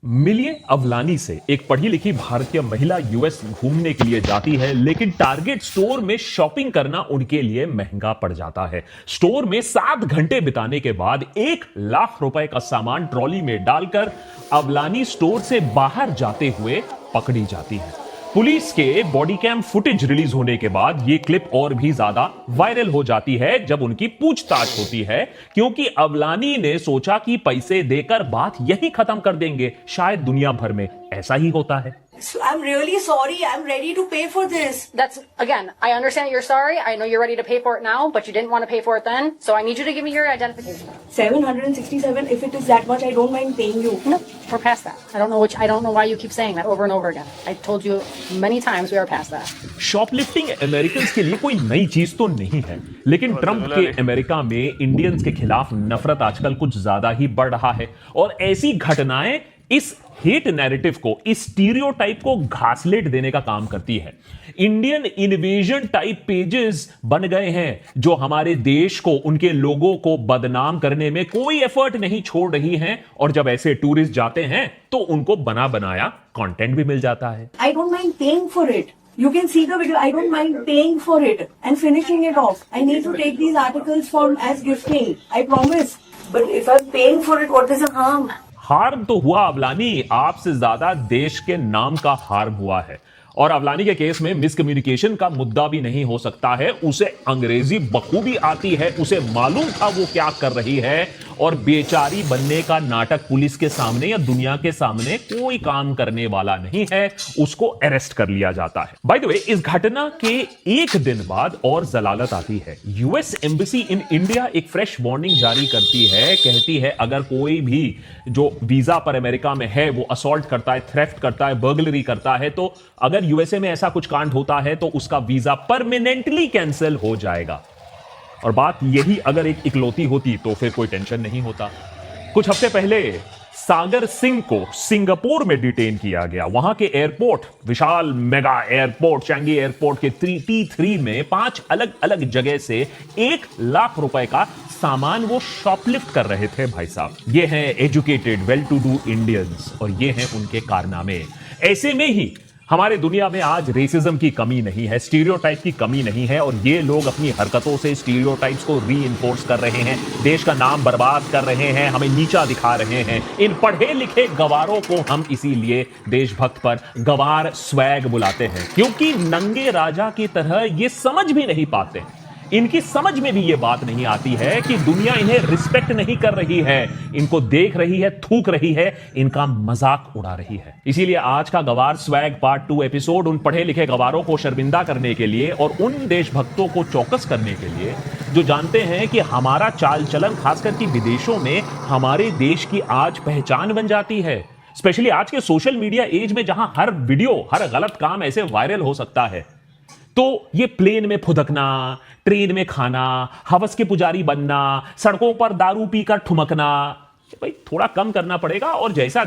मिलिए अवलानी से एक पढ़ी लिखी भारतीय महिला यूएस घूमने के लिए जाती है, लेकिन टारगेट स्टोर में शॉपिंग करना उनके लिए महंगा पड़ जाता है। स्टोर में 7 घंटे बिताने के बाद 1 लाख रुपए का सामान ट्रॉली में डालकर अवलानी स्टोर से बाहर जाते हुए पकड़ी जाती है। पुलिस के बॉडी कैम फुटेज रिलीज होने के बाद यह क्लिप और भी ज्यादा वायरल हो जाती है जब उनकी पूछताछ होती है, क्योंकि अवलानी ने सोचा कि पैसे देकर बात यही खत्म कर देंगे। शायद दुनिया भर में ऐसा ही होता है। So I'm really sorry. I'm ready to pay for this. That's, again, I understand you're sorry. I know you're ready to pay for it now, but you didn't want to pay for it then. So I need you to give me your identification. 767. If it is that much, I don't mind paying you. No, we're past that. I don't know why you keep saying that over and over again. I told you many times we are past that. Shoplifting American के लिए कोई नई चीज तो नहीं है, लेकिन Trump के अमेरिका में इंडियंस के खिलाफ नफरत आजकल कुछ ज्यादा ही बढ़ रहा है और ऐसी घटनाएं इस हेट नैरेटिव को, इस स्टीरियोटाइप को घासलेट देने का काम करती है। इंडियन इन्वेजन टाइप पेजेस बन गए हैं जो हमारे देश को, उनके लोगों को बदनाम करने में कोई एफर्ट नहीं छोड़ रही हैं, और जब ऐसे टूरिस्ट जाते हैं तो उनको बना बनाया कंटेंट भी मिल जाता है। I don't mind paying for it. You can see the video. I don't mind paying for it and finishing it off. I need to take these articles from as gifting. I promise. But if I'm paying for it, what is the harm? Harm तो हुआ अवलानी, आपसे ज्यादा देश के नाम का harm हुआ है। और अवलानी के केस में मिसकम्युनिकेशन का मुद्दा भी नहीं हो सकता है। उसे अंग्रेजी बखूबी आती है, उसे मालूम था वो क्या कर रही है, और बेचारी बनने का नाटक पुलिस के सामने या दुनिया के सामने कोई काम करने वाला नहीं है। उसको अरेस्ट कर लिया जाता है। बाय द वे, इस घटना के एक दिन बाद और जलालत आती है। यूएस एम्बेसी इन इंडिया एक फ्रेश वार्निंग जारी करती है, कहती है अगर कोई भी जो वीजा पर अमेरिका में है वो असॉल्ट करता है, थ्रेफ्ट करता है, बर्गलरी करता है, तो अगर यूएसए में ऐसा कुछ कांड होता है तो उसका वीजा परमानेंटली कैंसिल हो जाएगा। और बात यही अगर एक इकलौती होती तो फिर कोई टेंशन नहीं होता। कुछ हफ्ते पहले सागर सिंह को सिंगापुर में डिटेन किया गया। वहां के एयरपोर्ट, विशाल मेगा एयरपोर्ट चैंगी एयरपोर्ट के T3 में 5 अलग अलग जगह से 1 लाख रुपए का सामान वो शॉपलिफ्ट कर रहे थे। भाई साहब, ये हैं educated well to do Indians और ये हैं उनके कारनामे। ऐसे में ही हमारे दुनिया में आज रेसिज्म की कमी नहीं है, स्टीरियोटाइप की कमी नहीं है, और ये लोग अपनी हरकतों से स्टीरियोटाइप्स को रीइंफोर्स कर रहे हैं, देश का नाम बर्बाद कर रहे हैं, हमें नीचा दिखा रहे हैं। इन पढ़े लिखे गवारों को हम इसीलिए देशभक्त पर गवार स्वैग बुलाते हैं, क्योंकि नंगे राजा की तरह ये समझ भी नहीं पाते। इनकी समझ में भी ये बात नहीं आती है कि दुनिया इन्हें रिस्पेक्ट नहीं कर रही है, इनको देख रही है, थूक रही है, इनका मजाक उड़ा रही है। इसीलिए आज का गवार स्वैग पार्ट 2 एपिसोड उन पढ़े लिखे गवारों को शर्मिंदा करने के लिए और उन देशभक्तों को चौकस करने के लिए जो जानते हैं कि हमारा चाल चलन खासकर कि विदेशों में हमारे देश की आज पहचान बन जाती है। स्पेशली आज के सोशल मीडिया एज में जहां हर वीडियो, हर गलत काम ऐसे वायरल हो सकता है, तो ये प्लेन में फुदकना, ट्रेन में खाना, हवस के पुजारी बनना, सड़कों पर दारू पीकर ठुमकना, भाई थोड़ा कम करना पड़ेगा। और जैसा